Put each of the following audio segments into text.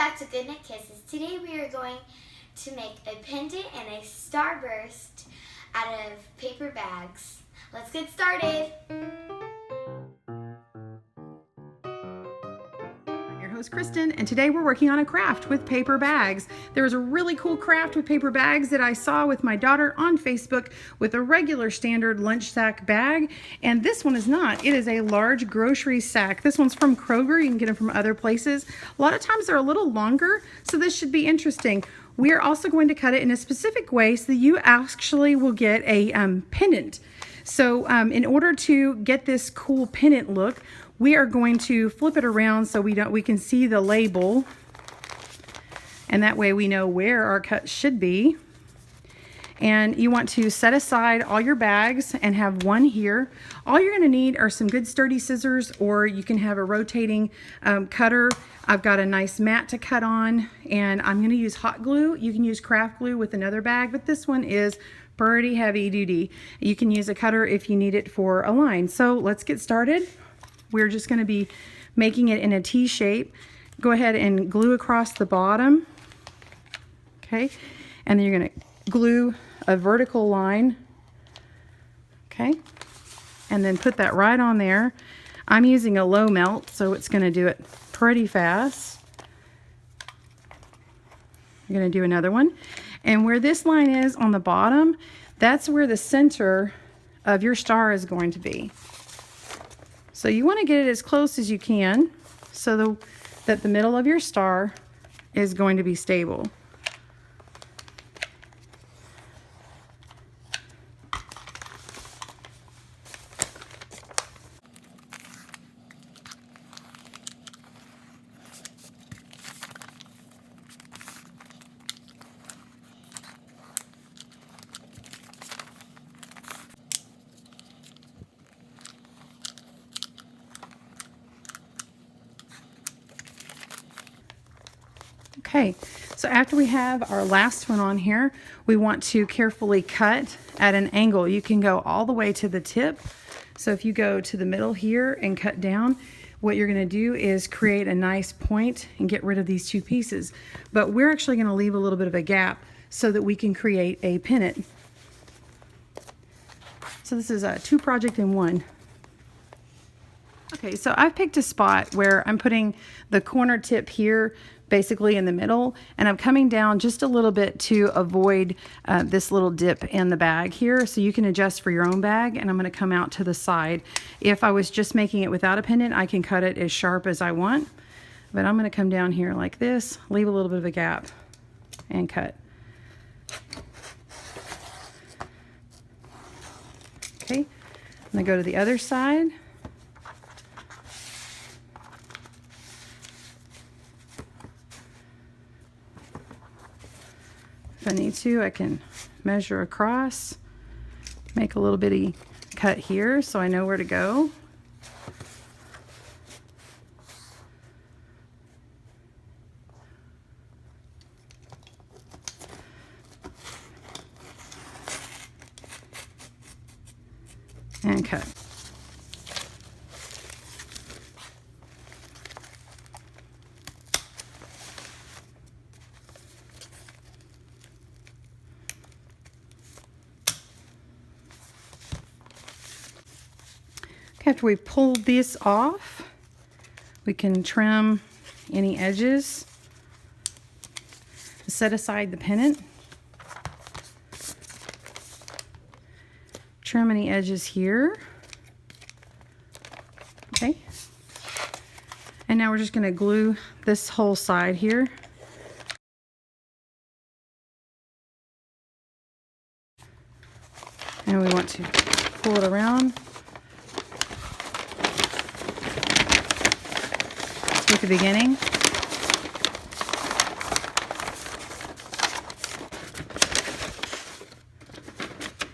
back to Goodknitkisses. Today we are going to make a pendant and a starburst out of paper bags. Let's get started. I'm your host Kristen, and today we're working on a craft with paper bags. There was a really cool craft with paper bags that I saw with my daughter on Facebook with a regular standard lunch sack bag, and this one is not. It is a large grocery sack. This one's from Kroger. You can get them from other places. A lot of times they're a little longer, so this should be interesting. We are also going to cut it in a specific way so that you actually will get a pendant. So in order to get this cool pendant look, we are going to flip it around so we can see the label, and that way we know where our cut should be. And you want to set aside all your bags and have one here. All you're going to need are some good sturdy scissors, or you can have a rotating cutter. I've got a nice mat to cut on, and I'm going to use hot glue. You can use craft glue with another bag, but this one is pretty heavy duty. You can use a cutter if you need it for a line. So let's get started. We're just going to be making it in a T shape. Go ahead and glue across the bottom. Okay, and then you're going to glue a vertical line. Okay, and then put that right on there. I'm using a low melt, so it's going to do it pretty fast. You're going to do another one. And where this line is on the bottom, that's where the center of your star is going to be. So you want to get it as close as you can so that the middle of your star is going to be stable. Okay, so after we have our last one on here, we want to carefully cut at an angle. You can go all the way to the tip. So if you go to the middle here and cut down, what you're going to do is create a nice point and get rid of these two pieces. But we're actually going to leave a little bit of a gap so that we can create a pennant. So this is a two project in one. Okay, so I've picked a spot where I'm putting the corner tip here basically in the middle, and I'm coming down just a little bit to avoid this little dip in the bag here, so you can adjust for your own bag. And I'm going to come out to the side. If I was just making it without a pendant, I can cut it as sharp as I want, but I'm going to come down here like this, leave a little bit of a gap, and cut. Okay, I'm going to go to the other side. If I need to, I can measure across, make a little bitty cut here so I know where to go. And cut. After we pull this off, we can trim any edges, set aside the pennant, trim any edges here. Okay, and now we're just going to glue this whole side here. And we want to pull it around at the beginning.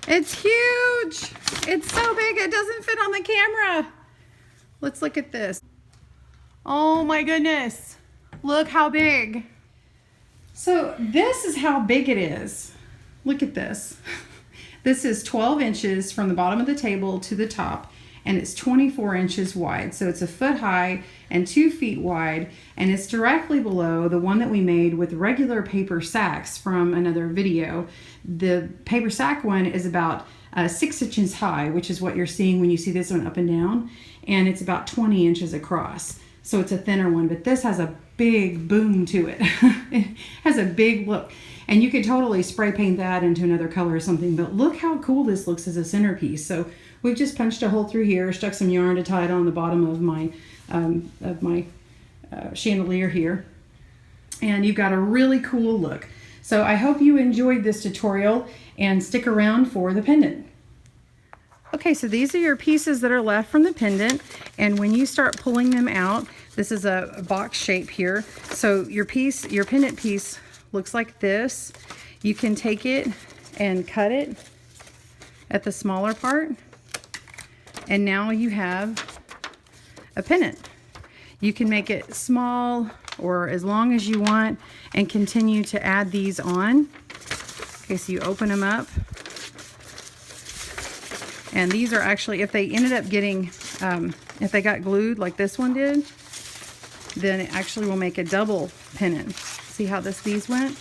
It's huge. It's so big it doesn't fit on the camera. Let's look at this. Oh my goodness. Look how big. So this is how big it is. Look at this. This is 12 inches from the bottom of the table to the top, and it's 24 inches wide. So it's a foot high and 2 feet wide, and it's directly below the one that we made with regular paper sacks from another video. The paper sack one is about 6 inches high, which is what you're seeing when you see this one up and down, and it's about 20 inches across. So it's a thinner one, but this has a big boom to it. It has a big look. And you could totally spray paint that into another color or something, but look how cool this looks as a centerpiece. So we've just punched a hole through here, stuck some yarn to tie it on the bottom of my chandelier here. And you've got a really cool look. So I hope you enjoyed this tutorial and stick around for the pendant. Okay, so these are your pieces that are left from the pendant, and when you start pulling them out, this is a box shape here. So your pendant piece looks like this. You can take it and cut it at the smaller part, and now you have a pendant. You can make it small or as long as you want and continue to add these on. Okay, so you open them up. And these are actually, if they ended up getting, if they got glued like this one did, then it actually will make a double pendant. See how these went?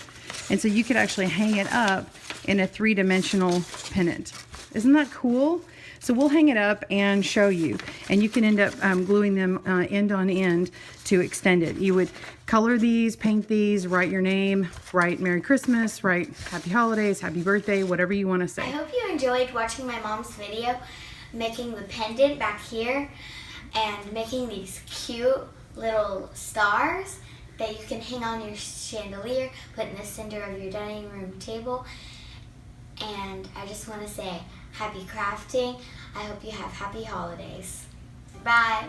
And so you could actually hang it up in a 3-dimensional pendant. Isn't that cool? So we'll hang it up and show you. And you can end up gluing them end on end to extend it. You would color these, paint these, write your name, write Merry Christmas, write Happy Holidays, Happy Birthday, whatever you want to say. I hope you enjoyed watching my mom's video making the pendant back here and making these cute little stars that you can hang on your chandelier, put in the center of your dining room table. And I just want to say happy crafting. I hope you have happy holidays. Bye.